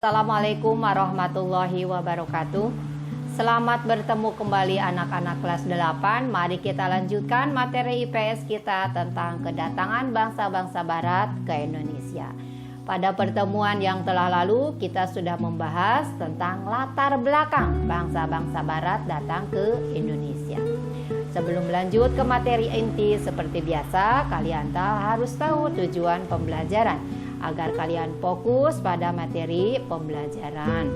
Assalamualaikum warahmatullahi wabarakatuh. Selamat bertemu kembali anak-anak kelas 8. Mari kita lanjutkan materi IPS kita tentang kedatangan bangsa-bangsa barat ke Indonesia. Pada pertemuan yang telah lalu kita sudah membahas tentang latar belakang bangsa-bangsa barat datang ke Indonesia. Sebelum lanjut ke materi inti seperti biasa, kalian harus tahu tujuan pembelajaran agar kalian fokus pada materi pembelajaran.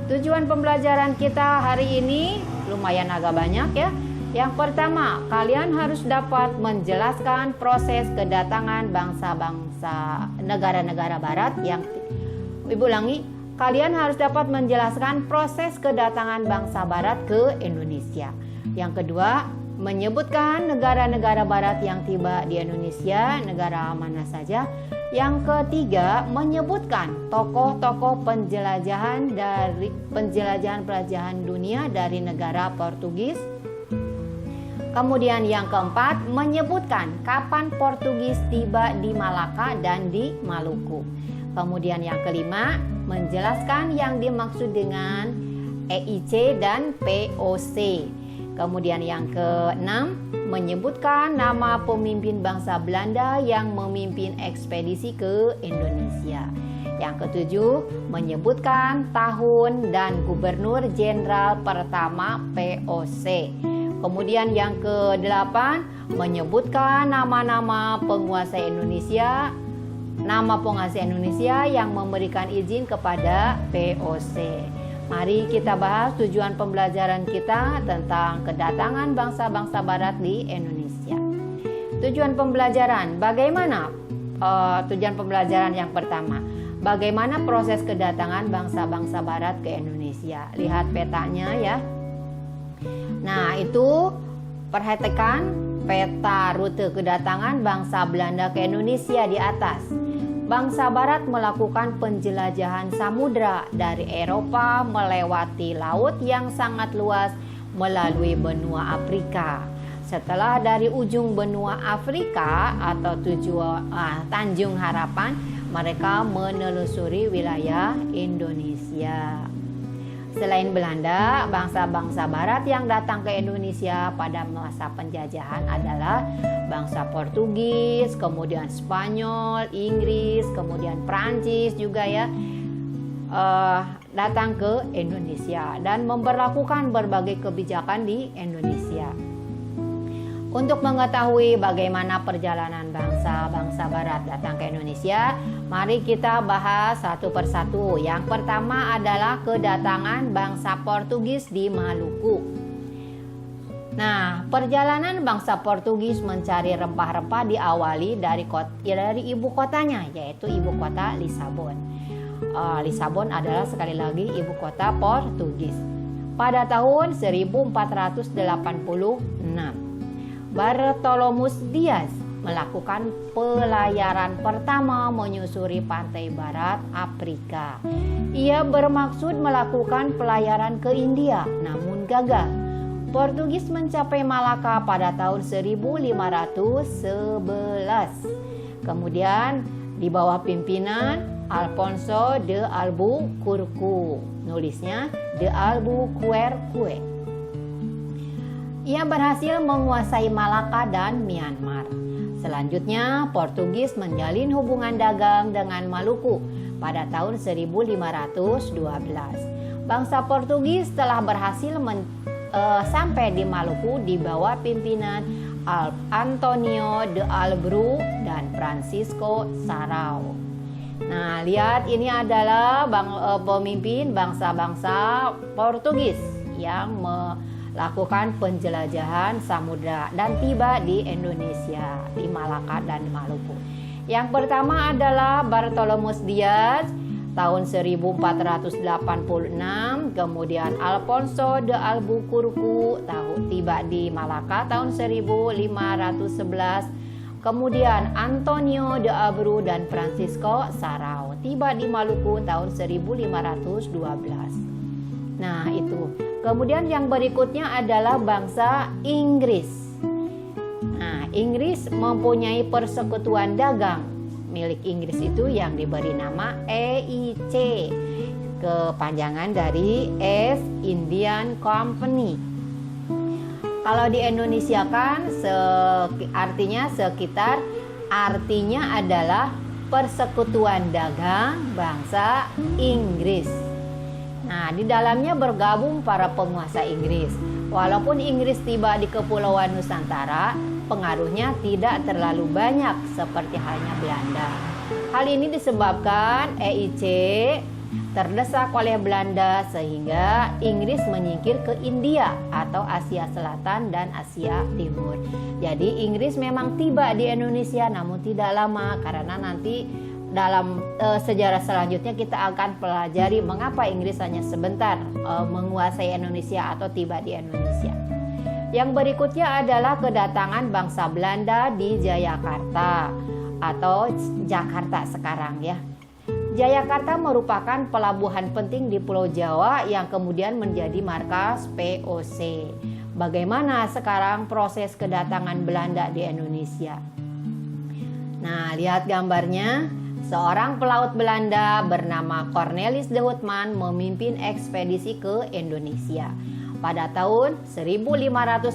Tujuan pembelajaran kita hari ini lumayan agak banyak ya. Yang pertama, kalian harus dapat menjelaskan proses kedatangan bangsa-bangsa negara-negara barat yang kalian harus dapat menjelaskan proses kedatangan bangsa barat ke Indonesia. Yang kedua, menyebutkan negara-negara barat yang tiba di Indonesia, negara mana saja. Yang ketiga, menyebutkan tokoh-tokoh penjelajahan dunia dari negara Portugis. Kemudian yang keempat, menyebutkan kapan Portugis tiba di Malaka dan di Maluku. Kemudian yang kelima, menjelaskan yang dimaksud dengan EIC dan POC. Kemudian yang keenam, menyebutkan nama pemimpin bangsa Belanda yang memimpin ekspedisi ke Indonesia. Yang ketujuh, menyebutkan tahun dan gubernur jenderal pertama POC. Kemudian yang kedelapan, menyebutkan nama-nama penguasa Indonesia yang memberikan izin kepada POC. Mari kita bahas tujuan pembelajaran kita tentang kedatangan bangsa-bangsa barat di Indonesia. Tujuan pembelajaran, bagaimana? Tujuan pembelajaran yang pertama, bagaimana proses kedatangan bangsa-bangsa barat ke Indonesia? Lihat petanya ya. Nah, itu perhatikan peta rute kedatangan bangsa Belanda ke Indonesia di atas. Bangsa barat melakukan penjelajahan samudra dari Eropa melewati laut yang sangat luas melalui benua Afrika. Setelah dari ujung benua Afrika atau Tanjung Harapan, mereka menelusuri wilayah Indonesia. Selain Belanda, bangsa-bangsa barat yang datang ke Indonesia pada masa penjajahan adalah bangsa Portugis, kemudian Spanyol, Inggris, kemudian Prancis juga ya, datang ke Indonesia dan memberlakukan berbagai kebijakan di Indonesia. Untuk mengetahui bagaimana perjalanan bangsa-bangsa barat datang ke Indonesia, mari kita bahas satu persatu. Yang pertama adalah kedatangan bangsa Portugis di Maluku. Nah, perjalanan bangsa Portugis mencari rempah-rempah diawali dari ibu kotanya, yaitu ibu kota Lisabon. Lisabon adalah sekali lagi ibu kota Portugis. Pada tahun 1486, Bartolomeu Dias melakukan pelayaran pertama menyusuri pantai barat Afrika. Ia bermaksud melakukan pelayaran ke India, namun gagal. Portugis mencapai Malaka pada tahun 1511. Kemudian di bawah pimpinan Alfonso de Albuquerque, nulisnya de Albuquerque. Ia berhasil menguasai Malaka dan Myanmar. Selanjutnya, Portugis menjalin hubungan dagang dengan Maluku pada tahun 1512. Bangsa Portugis telah berhasil sampai di Maluku di bawah pimpinan Antonio de Albuquerque dan Francisco Sarau. Nah, lihat ini adalah pemimpin bangsa-bangsa Portugis yang melakukan penjelajahan samudra dan tiba di Indonesia, di Malaka dan Maluku. Yang pertama adalah Bartolomeu Dias tahun 1486, kemudian Alfonso de Albuquerque tiba di Malaka tahun 1511, kemudian Antonio de Albuquerque dan Francisco Sarau tiba di Maluku tahun 1512. Nah, itu. Kemudian yang berikutnya adalah bangsa Inggris. Nah, Inggris mempunyai persekutuan dagang milik Inggris itu yang diberi nama EIC. kepanjangan dari East Indian Company. Kalau di Indonesia kan artinya sekitar, artinya adalah Persekutuan Dagang Bangsa Inggris. Nah, di dalamnya bergabung para penguasa Inggris. Walaupun Inggris tiba di Kepulauan Nusantara, pengaruhnya tidak terlalu banyak seperti halnya Belanda. Hal ini disebabkan EIC terdesak oleh Belanda sehingga Inggris menyingkir ke India atau Asia Selatan dan Asia Timur. Jadi Inggris memang tiba di Indonesia namun tidak lama, karena nanti dalam sejarah selanjutnya kita akan pelajari mengapa Inggris hanya sebentar menguasai Indonesia atau tiba di Indonesia. Yang berikutnya adalah kedatangan bangsa Belanda di Jayakarta atau Jakarta sekarang ya. Jayakarta merupakan pelabuhan penting di Pulau Jawa yang kemudian menjadi markas VOC. Bagaimana sekarang proses kedatangan Belanda di Indonesia? Nah, lihat gambarnya. Seorang pelaut Belanda bernama Cornelis de Houtman memimpin ekspedisi ke Indonesia. Pada tahun 1595,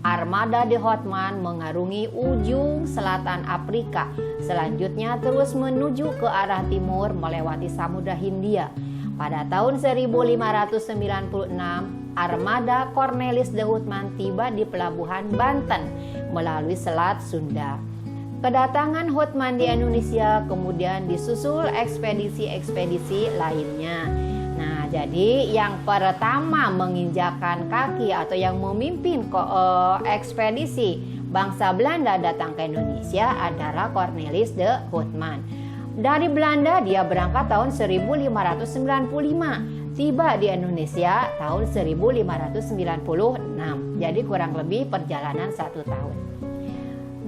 armada de Houtman mengarungi ujung selatan Afrika. Selanjutnya terus menuju ke arah timur melewati Samudra Hindia. Pada tahun 1596, armada Cornelis de Houtman tiba di pelabuhan Banten melalui Selat Sunda. Kedatangan Houtman di Indonesia kemudian disusul ekspedisi-ekspedisi lainnya. Nah, jadi yang pertama menginjakan kaki atau yang memimpin ekspedisi bangsa Belanda datang ke Indonesia adalah Cornelis de Houtman. Dari Belanda dia berangkat tahun 1595, tiba di Indonesia tahun 1596. Jadi kurang lebih perjalanan 1 tahun.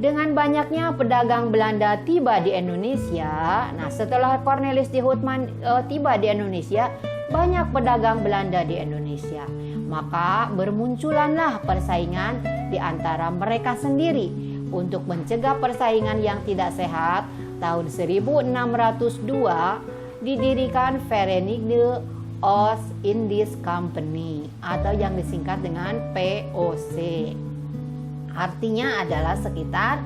Dengan banyaknya pedagang Belanda tiba di Indonesia, nah setelah Cornelis de Houtman tiba di Indonesia, banyak pedagang Belanda di Indonesia. Maka bermunculanlah persaingan di antara mereka sendiri. Untuk mencegah persaingan yang tidak sehat, tahun 1602 didirikan Verenigde Oost-Indisch Company atau yang disingkat dengan VOC. Artinya adalah sekitar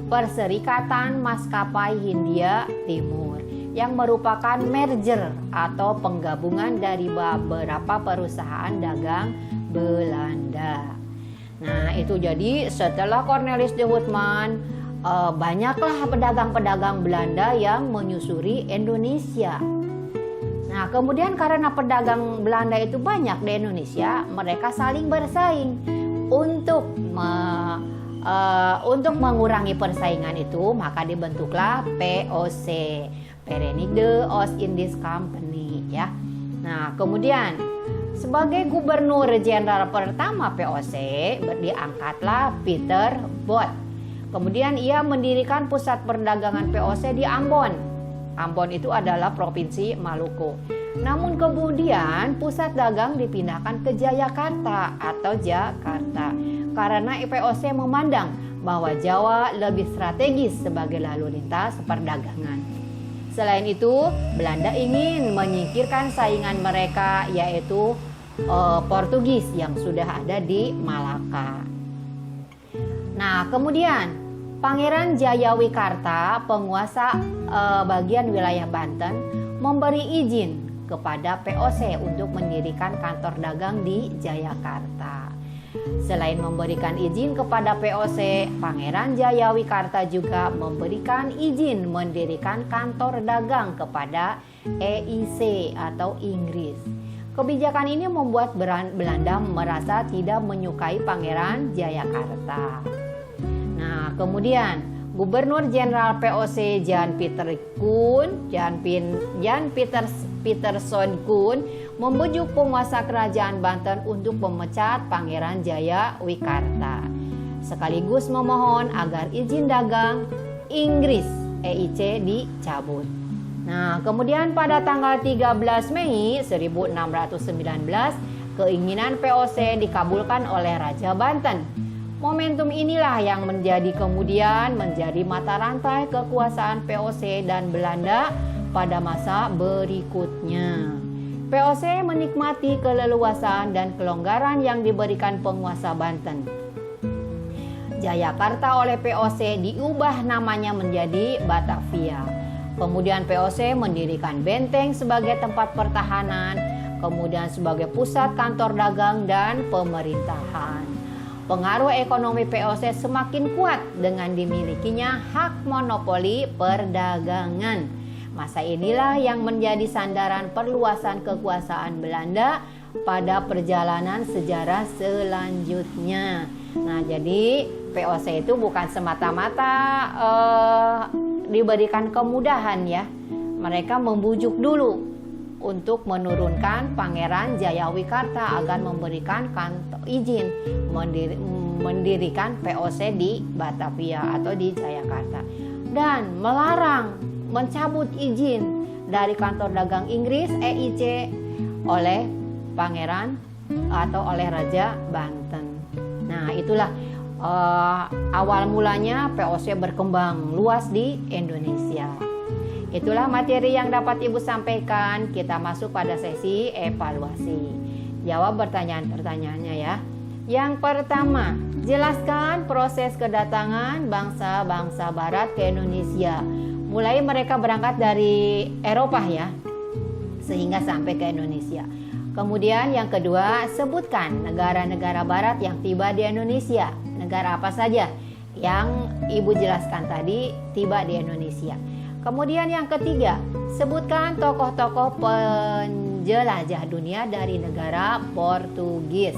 Perserikatan Maskapai Hindia Timur, yang merupakan merger atau penggabungan dari beberapa perusahaan dagang Belanda. Nah, itu jadi setelah Cornelis de Houtman, banyaklah pedagang-pedagang Belanda yang menyusuri Indonesia. Nah, kemudian karena pedagang Belanda itu banyak di Indonesia, mereka saling bersaing. Untuk mengurangi persaingan itu, maka dibentuklah VOC, Verenigde Oost-Indisch Company ya. Nah, kemudian sebagai gubernur jenderal pertama VOC diangkatlah Peter Both. Kemudian ia mendirikan pusat perdagangan VOC di Ambon. Ambon itu adalah provinsi Maluku. Namun kemudian pusat dagang dipindahkan ke Jayakarta atau Jakarta karena VOC memandang bahwa Jawa lebih strategis sebagai lalu lintas perdagangan. Selain itu, Belanda ingin menyingkirkan saingan mereka yaitu Portugis yang sudah ada di Malaka. Nah, kemudian Pangeran Jayawikarta, penguasa bagian wilayah Banten, memberi izin kepada VOC untuk mendirikan kantor dagang di Jayakarta. Selain memberikan izin kepada VOC, Pangeran Jayawikarta juga memberikan izin mendirikan kantor dagang kepada EIC atau Inggris. Kebijakan ini membuat Belanda merasa tidak menyukai Pangeran Jayakarta. Nah, kemudian Gubernur Jenderal VOC Jan Pieterszoon Koen membujuk penguasa kerajaan Banten untuk memecat Pangeran Jayawikarta, sekaligus memohon agar izin dagang Inggris EIC dicabut. Nah, kemudian pada tanggal 13 Mei 1619, keinginan VOC dikabulkan oleh Raja Banten. Momentum inilah yang kemudian menjadi mata rantai kekuasaan VOC dan Belanda pada masa berikutnya. VOC menikmati keleluasaan dan kelonggaran yang diberikan penguasa Banten. Jayakarta oleh VOC diubah namanya menjadi Batavia. Kemudian VOC mendirikan benteng sebagai tempat pertahanan, kemudian sebagai pusat kantor dagang dan pemerintahan. Pengaruh ekonomi VOC semakin kuat dengan dimilikinya hak monopoli perdagangan. Masa inilah yang menjadi sandaran perluasan kekuasaan Belanda pada perjalanan sejarah selanjutnya. Nah, jadi VOC itu bukan semata-mata diberikan kemudahan ya. Mereka membujuk dulu untuk menurunkan Pangeran Jayawikarta agar memberikan izin mendirikan VOC di Batavia atau di Jayakarta, dan melarang mencabut izin dari kantor dagang Inggris EIC oleh Pangeran atau oleh Raja Banten. Nah, itulah awal mulanya VOC berkembang luas di Indonesia. Itulah materi yang dapat Ibu sampaikan. Kita masuk pada sesi evaluasi. Jawab pertanyaan-pertanyaannya ya. Yang pertama, jelaskan proses kedatangan bangsa-bangsa Barat ke Indonesia. Mulai mereka berangkat dari Eropa ya, sehingga sampai ke Indonesia. Kemudian yang kedua, sebutkan negara-negara Barat yang tiba di Indonesia. Negara apa saja yang Ibu jelaskan tadi tiba di Indonesia. Kemudian yang ketiga, sebutkan tokoh-tokoh penjelajah dunia dari negara Portugis.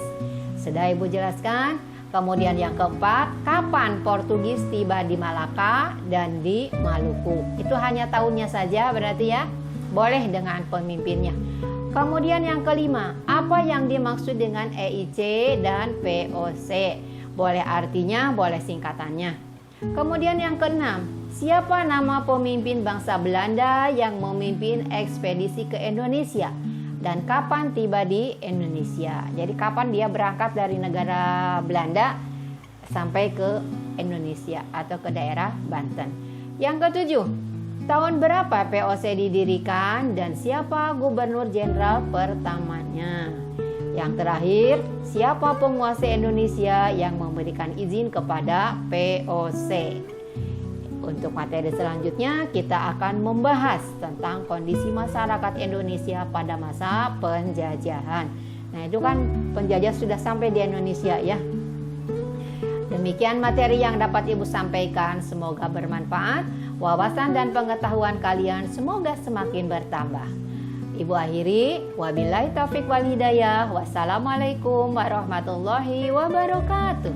Sudah Ibu jelaskan. Kemudian yang keempat, kapan Portugis tiba di Malaka dan di Maluku. Itu hanya tahunnya saja berarti ya. Boleh dengan pemimpinnya. Kemudian yang kelima, apa yang dimaksud dengan EIC dan VOC? Boleh artinya, boleh singkatannya. Kemudian yang keenam, siapa nama pemimpin bangsa Belanda yang memimpin ekspedisi ke Indonesia? Dan kapan tiba di Indonesia. Jadi kapan dia berangkat dari negara Belanda sampai ke Indonesia atau ke daerah Banten. Yang ketujuh, tahun berapa VOC didirikan dan siapa gubernur jenderal pertamanya. Yang terakhir, siapa penguasa Indonesia yang memberikan izin kepada VOC. Untuk materi selanjutnya kita akan membahas tentang kondisi masyarakat Indonesia pada masa penjajahan. Nah, itu kan penjajah sudah sampai di Indonesia ya. Demikian materi yang dapat Ibu sampaikan, semoga bermanfaat. Wawasan dan pengetahuan kalian semoga semakin bertambah. Ibu akhiri, wabillahi taufiq wal hidayah. Wassalamualaikum warahmatullahi wabarakatuh.